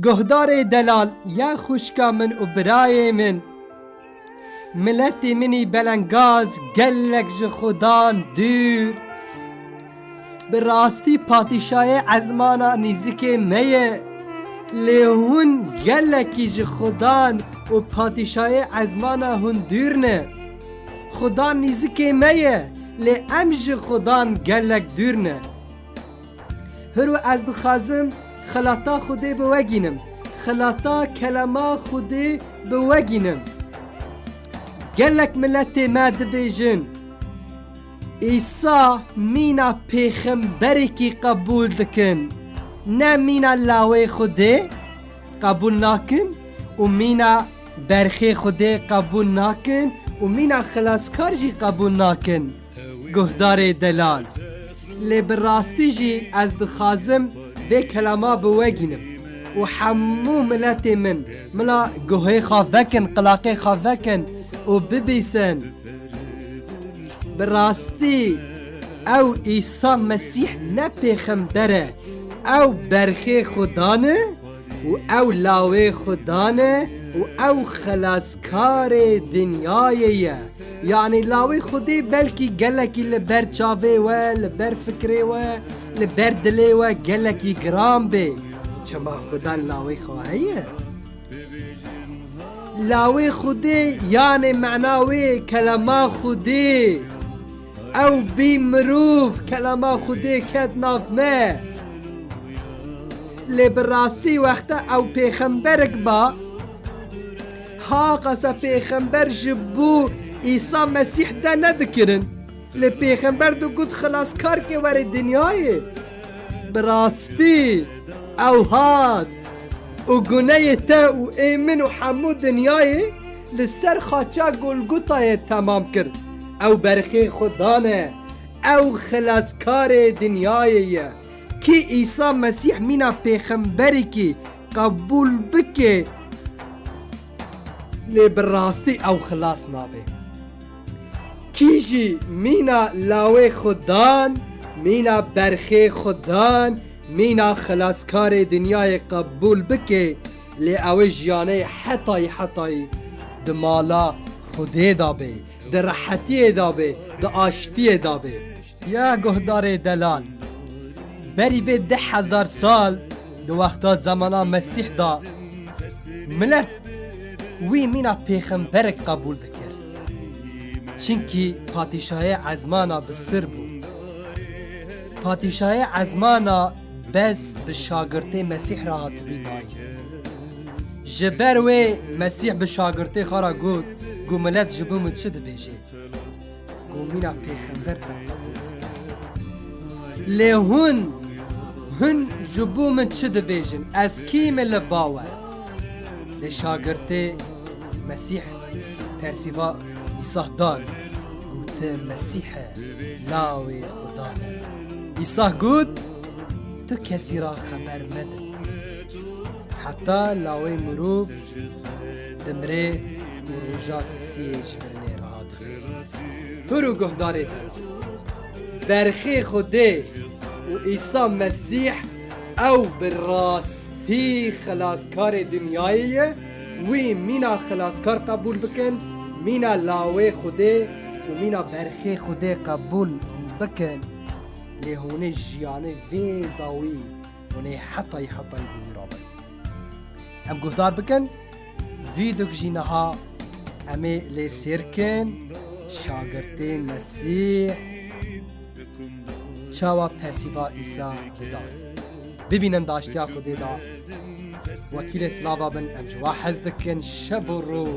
گهدار دلال یا خوشکا من و برای من ملتی منی بلنگاز گلک ج خودان دور براستی پادشاه عزمانا نزدیک میه لیهون گلکی ج خودان و پادشاه عزمانا هون دور نه خدا نزدیک میه لی امج خودان گلک دور نه هرو از دخازم خلاطا خودی بوگینم خلاطا کلمه خودی بوگینم گلک ملت مد بیجن ایسا مینا پیغمبری کی قبول دکن نه مینا لاوی خودی قبول ناکن و مینا برخی خودی قبول ناکن و مینا خلاصکار جی قبول ناکن گهدار دلال لی براستی جی از دخازم به کلمه بوگینم و حمو ملت من ملا گوهی خوافکن قلاقی خوافکن و ببیسن براستی او عیسی مسیح نه پیغمبره او برخی خدانه و او لاوی خدانه و او خلاصکار دنیایه یعنی لاوی خودی بلکی گلکی لبر چاوه و لبر فکره و لبر دلی و گلکی گرام بی چما خدا لاوی خواهیه لاوی خودی یعنی معناوی کلمه خودی او بی مروف کلمه خودی کد نافمه لی براستی وقتا او پیغمبرک با ها قصا پیغمبر جبو عیسی مسیح ده ندکرن لی پیغمبر دو گود خلاص کار که وری دنیای براستی او هاد و گناه تا و ایمن و حمو دنیای لسر خاچا گلگوتای تمام کرد او برخی خدانه او خلاصکار دنیای کی عیسی مسیح مینا پیغمبری کی قبول بکه لی براستی او خلاص نابه کیجی مینا لاوی خدان مینا برخی خدان مینا خلاصکار دنیای قبول بکه لی اوی جیانه حتای دمالا خودی دابه ده راحتی دابه ده آشتی دابه یا گهدار دلال بری به 10,000 سال دو وقتا زمانا مسیح دا ملت وی مینا پیغمبرک قبول دکر چنکی پادشاه عزمانا بسر بو پادشاه عزمانا بس به شاگرده مسیح را هاتبی دای جبر وی مسیح به شاگرده خارا گود گو ملت جبو مچه ده بیشه گو مینا پیغمبر دا قبول دکر لی هن جبو من چه ده بیشن از کیم لباوه ده شاگرده مسیح ترسیفا ایسا دان گوته مسیح لاوی خدانه ایسا گود تو کسی را خبر مده حتی لاوی مروف دمره و روژا سیسیه جبرنه را ده هرو گهداره برخی خوده و عیسی مسیح او براستی خلاصکار دنیاییه وی مینا خلاصکار قبول بکن مینا لاوی خوده و مینا برخی خوده قبول بکن لیهونه جیانه وی داوی ونه حطای بوی رابن ام گهدار بکن ویدوک جینها امی لی سیرکن شاگرده مسیح چاوا پرسیوا ایسا بدان ببینن داشتیا خودی دا وکیل سلاوا بن ام جوا حزدکن شب و رو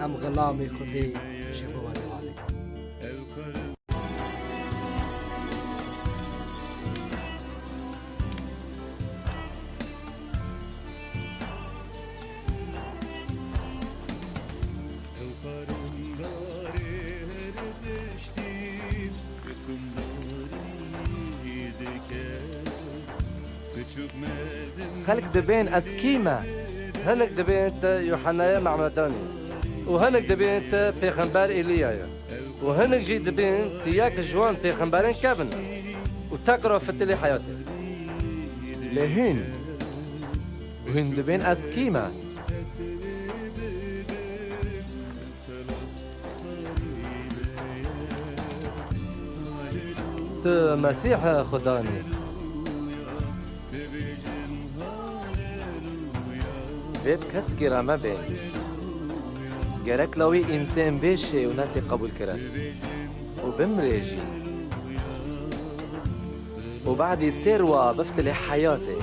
ام غلام خودی شب و دعا دکن خلق دبين اسكيما هنك دبين يوحنا معمداني وهنك دبين بيغمبر ايليا وهنك جي دبين تياك جوان بيغمبرين كابنا وتقرا في تلي حياتي لهن وهن دبين از كيما تو مسیح خدانی بيب کس گرامه بین گرک لوی انسان بشه و نتی قبول کرد و بمريجي وبعد يصير وبفتح حياتي